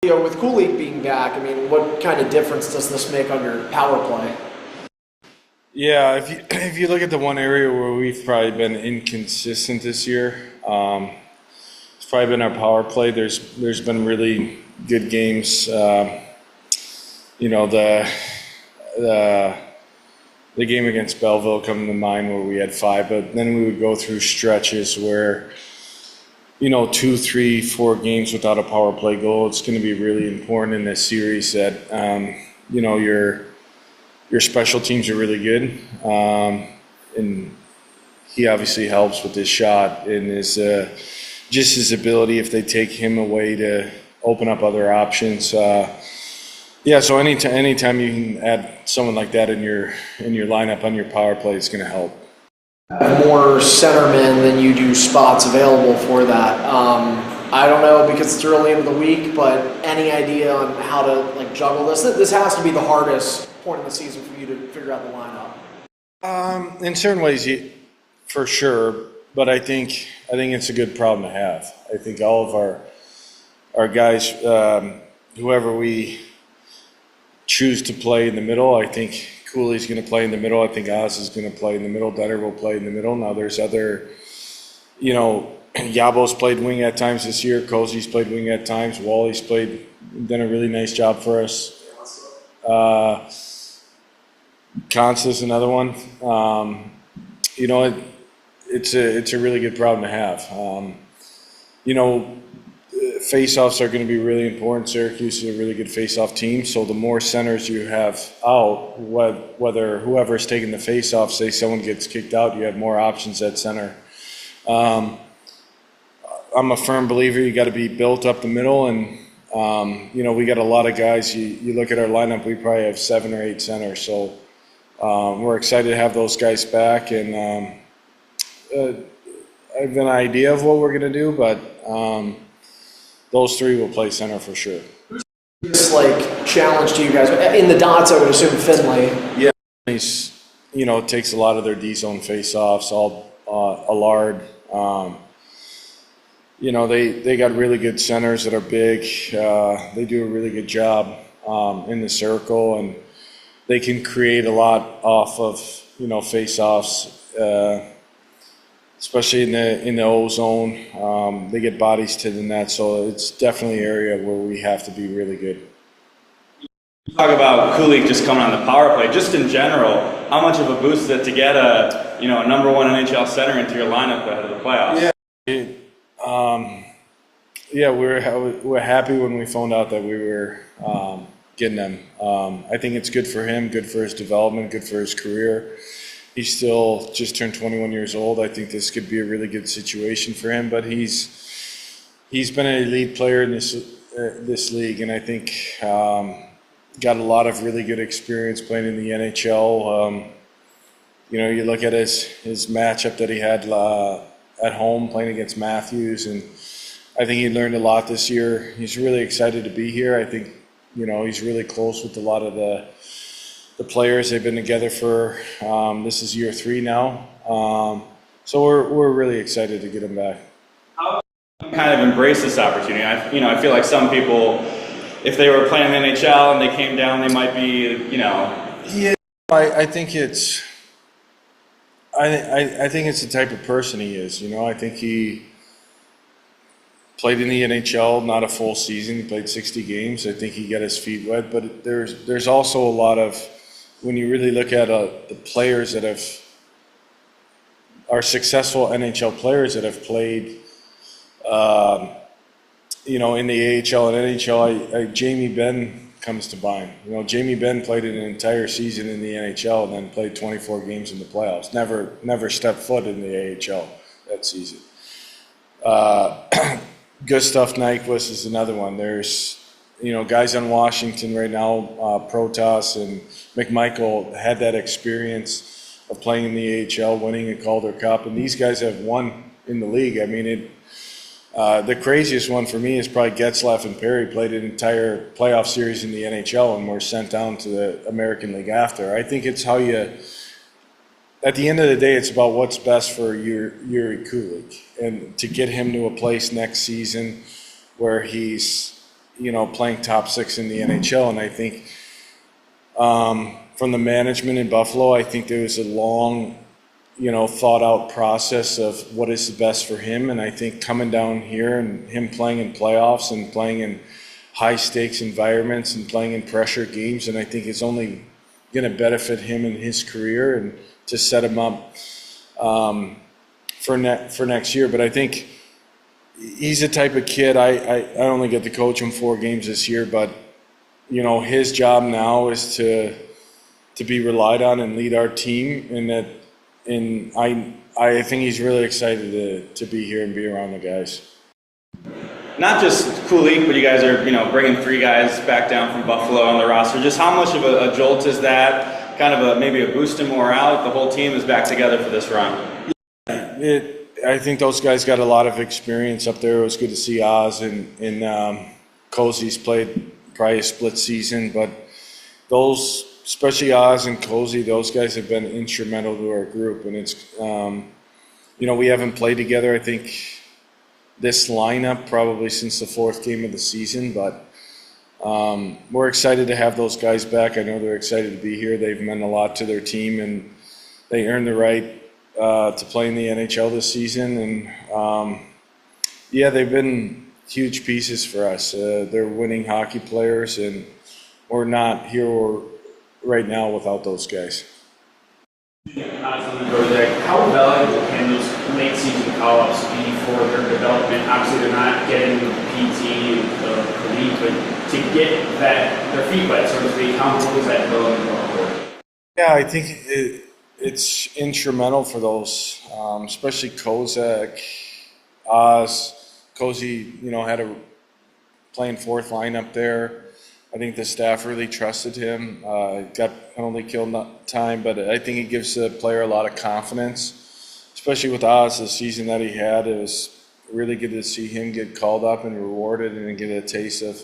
With Cooley being back, I mean, what kind of difference does this make on your power play? Yeah, if you look at the one area where we've probably been inconsistent this year, it's probably been our power play. There's been really good games. You know the the game against Belleville coming to mind where we had five, but then we would go through stretches where 2, 3, 4 games without a power play goal. It's going to be really important in this series that your special teams are really good, and he obviously helps with his shot and his ability if they take him away to open up other options. Yeah, so anytime you can add someone like that in your lineup on your power play, it's going to help. More centermen than you do spots available for that. I don't know because it's early into the week, but any idea on how to juggle this? This has to be the hardest point in the season for you to figure out the lineup. In certain ways, for sure, but I think it's a good problem to have. I think all of our guys, whoever we choose to play in the middle, I think Cooley's going to play in the middle. I think Oz is going to play in the middle. Dunner will play in the middle. Now there's other, Yabo's played wing at times this year. Cozy's played wing at times. Wally's done a really nice job for us. Consta's another one. It's a really good problem to have. Face-offs are going to be really important. Syracuse is a really good face-off team, so the more centers you have out, whether whoever's taking the face-off, say someone gets kicked out, you have more options at center. I'm a firm believer you got to be built up the middle, and we got a lot of guys. You look at our lineup, we probably have 7 or 8 centers, so we're excited to have those guys back, and I have an idea of what we're going to do, but those 3 will play center for sure. This challenge to you guys in the dots, I would assume Finley. Yeah, he's takes a lot of their D zone face-offs. Allard. They got really good centers that are big. They do a really good job in the circle, and they can create a lot off of face-offs. Especially in the O zone, they get bodies to the net, so it's definitely an area where we have to be really good. You talk about Cooley just coming on the power play. Just in general, how much of a boost is it to get a number 1 NHL center into your lineup ahead of the playoffs? Yeah, we're happy when we found out that we were getting them. I think it's good for him, good for his development, good for his career. He's still just turned 21 years old. I think this could be a really good situation for him. But he's been an elite player in this league, and I think got a lot of really good experience playing in the NHL. You look at his matchup that he had at home playing against Matthews, and I think he learned a lot this year. He's really excited to be here. I think he's really close with a lot of the players. They've been together for this is year 3 now, so we're really excited to get him back. How do you kind of embrace this opportunity? I feel like some people, if they were playing the NHL and they came down, they might be Yeah, I think it's I think it's the type of person he is. I think he played in the NHL, not a full season. He played 60 games. I think he got his feet wet, but there's also a lot of, when you really look at the players that are successful NHL players that have played, in the AHL and NHL, Jamie Benn comes to mind. Jamie Benn played an entire season in the NHL and then played 24 games in the playoffs. Never stepped foot in the AHL that season. Gustav Nyquist is another one. There's guys on Washington right now, Protas and McMichael had that experience of playing in the AHL, winning a Calder Cup, and these guys have won in the league. I mean, the craziest one for me is probably Getzlaff and Perry played an entire playoff series in the NHL and were sent down to the American League after. I think it's how at the end of the day, it's about what's best for Yuri Kulik, and to get him to a place next season where he's playing top 6 in the NHL. And I think from the management in Buffalo, I think there was a long, thought out process of what is the best for him. And I think coming down here and him playing in playoffs and playing in high stakes environments and playing in pressure games, and I think it's only going to benefit him in his career and to set him up for next year. But I think he's the type of kid, I only get to coach him 4 games this year, but his job now is to be relied on and lead our team, and I think he's really excited to be here and be around the guys. Not just Kulich, but you guys are, bringing 3 guys back down from Buffalo on the roster. Just how much of a jolt is that? Kind of maybe a boost in morale. The whole team is back together for this run. I think those guys got a lot of experience up there. It was good to see Oz and Cozy's played probably a split season, but those, especially Oz and Cozy, those guys have been instrumental to our group. And it's, we haven't played together, I think, this lineup probably since the 4th game of the season, but we're excited to have those guys back. I know they're excited to be here. They've meant a lot to their team, and they earned the right to play in the NHL this season. And they've been huge pieces for us. They're winning hockey players, and we're not here right now without those guys. How valuable can those late season call-ups be for their development? Obviously, they're not getting the PT and the league, but to get their feet wet, so to speak, how important is that development going forward? Yeah, I think it's instrumental for those, especially Kozak, Oz. Cozy, had a playing 4th line up there. I think the staff really trusted him. Got penalty kill time, but I think it gives the player a lot of confidence, especially with Oz, the season that he had. It was really good to see him get called up and rewarded and get a taste of,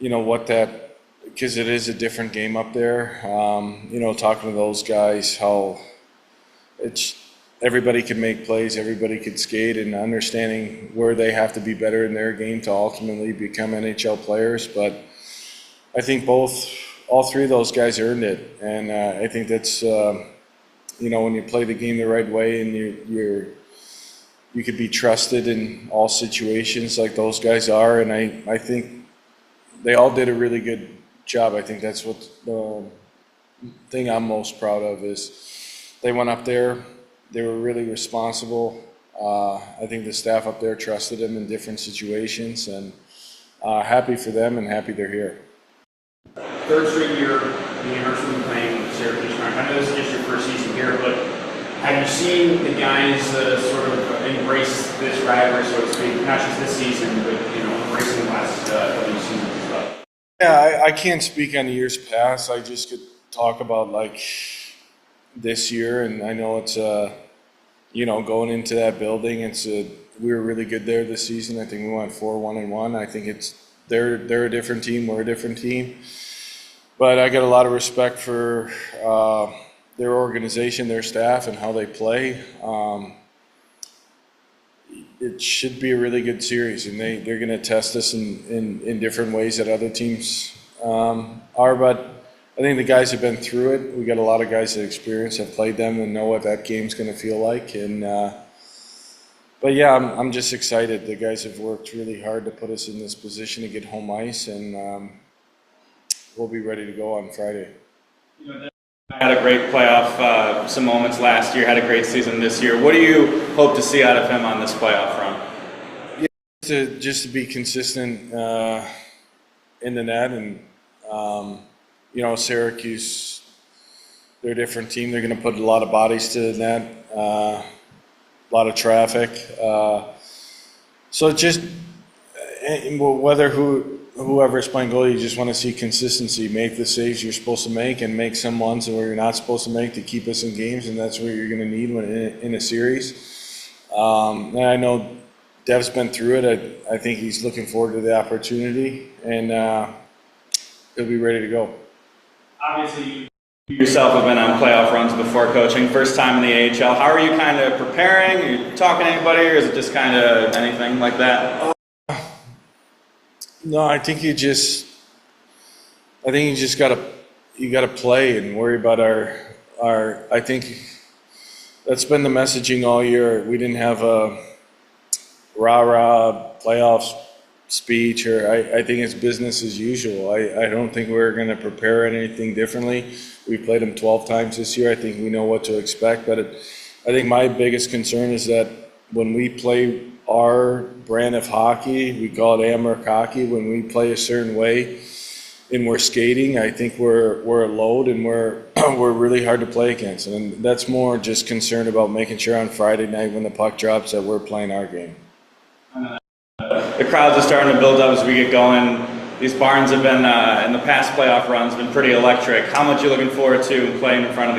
what that, because it is a different game up there. Talking to those guys, how everybody can make plays, everybody can skate, and understanding where they have to be better in their game to ultimately become NHL players. But I think all 3 of those guys earned it, and I think that's when you play the game the right way and you could be trusted in all situations like those guys are, and I think they all did a really good job. I think that's what the thing I'm most proud of is they went up there, they were really responsible. I think the staff up there trusted them in different situations, and happy for them and happy they're here. 3rd straight year, the Amherst will be playing with Syracuse. I know this is just your 1st season here, but have you seen the guys sort of embrace this rivalry, so to speak, not just this season, but embracing the last couple of seasons as well? Yeah, I can't speak on the years past. I just could talk about this year, and I know it's going into that building. We were really good there this season. I think we went 4-1-1. I think they're a different team. We're a different team. But I got a lot of respect for their organization, their staff, and how they play. It should be a really good series, and they're going to test us in different ways that other teams are. But I think the guys have been through it. We got a lot of guys that experience, have played them, and know what that game's going to feel like. And but yeah, I'm just excited. The guys have worked really hard to put us in this position to get home ice, and we'll be ready to go on Friday. Had a great playoff, some moments last year, had a great season this year. What do you hope to see out of him on this playoff run? Yeah, just to be consistent in the net, and Syracuse, they're a different team. They're going to put a lot of bodies to the net, a lot of traffic. So just whether whoever's playing goalie, you just want to see consistency, make the saves you're supposed to make, and make some ones where you're not supposed to make to keep us in games, and that's what you're going to need when in a series. And I know Dev's been through it. I think he's looking forward to the opportunity, and he'll be ready to go. Obviously, you yourself have been on playoff runs before coaching, first time in the AHL. How are you kind of preparing? Are you talking to anybody, or is it just kind of anything like that? No, I think you just gotta play and worry about our. I think that's been the messaging all year. We didn't have a rah-rah playoffs speech, or I think it's business as usual. I don't think we're going to prepare anything differently. We played them 12 times this year. I think we know what to expect, but I think my biggest concern is that when we play our brand of hockey, we call it Amherst hockey, when we play a certain way and we're skating, I think we're a load and we're really hard to play against. And that's more just concerned about making sure on Friday night when the puck drops that we're playing our game. The crowds are starting to build up as we get going. These barns have been, in the past playoff runs, been pretty electric. How much are you looking forward to playing in front of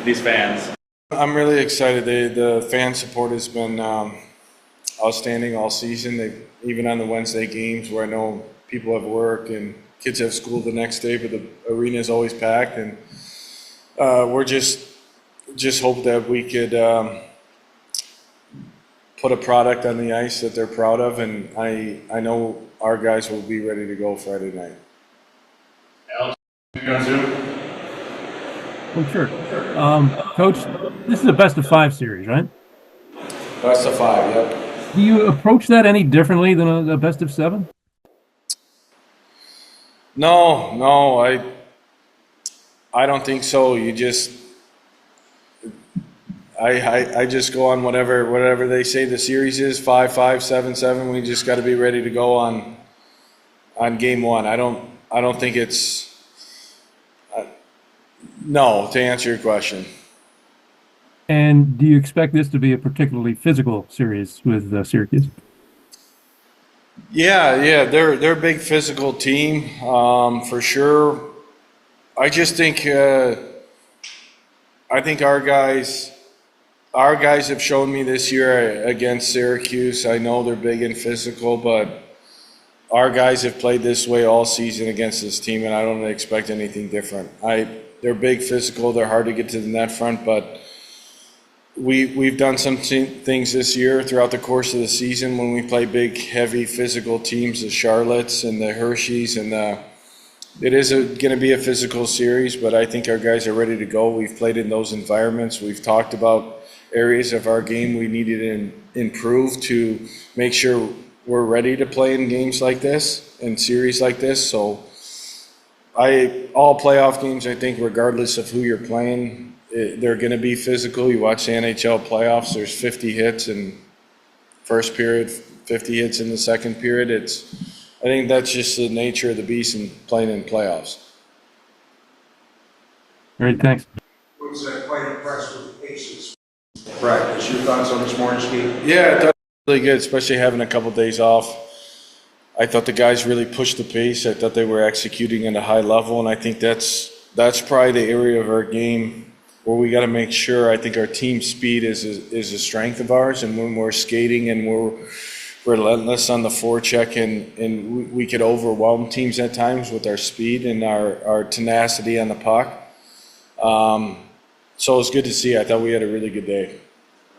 these fans? I'm really excited. The fan support has been outstanding all season. Even on the Wednesday games where I know people have work and kids have school the next day, but the arena is always packed. And we're just hope that we could put a product on the ice that they're proud of, and I know our guys will be ready to go Friday night. Alex, you on Zoom? Well, sure. Coach, this is a best of 5 series, right? Best of 5, yep. Do you approach that any differently than a best of 7? No, I don't think so. I just go on whatever they say the series is, 5-5, 7-7. We just got to be ready to go on game 1. I don't think it's no, to answer your question. And do you expect this to be a particularly physical series with Syracuse? Yeah, they're a big physical team, for sure. I just think I think our guys have shown me this year against Syracuse. I know they're big and physical, but our guys have played this way all season against this team, and I don't expect anything different. They're big, physical. They're hard to get to the net front, but we've done some things this year throughout the course of the season when we play big, heavy, physical teams, the Charlottes and the Hershey's, and it is going to be a physical series, but I think our guys are ready to go. We've played in those environments. We've talked about areas of our game we needed to improve to make sure we're ready to play in games like this and series like this. So all playoff games, I think, regardless of who you're playing, they're going to be physical. You watch the NHL playoffs, there's 50 hits in first period, 50 hits in the second period. I think that's just the nature of the beast in playing in playoffs. Great, thanks. Was quite impressed with the paces. Practice. Your thoughts on this morning's game? Yeah, I thought it was really good, especially having a couple days off. I thought the guys really pushed the pace. I thought they were executing at a high level, and I think that's probably the area of our game where we got to make sure. I think our team speed is a strength of ours, and when we're skating and we're relentless on the forecheck, and we could overwhelm teams at times with our speed and our tenacity on the puck. So it was good to see. I thought we had a really good day.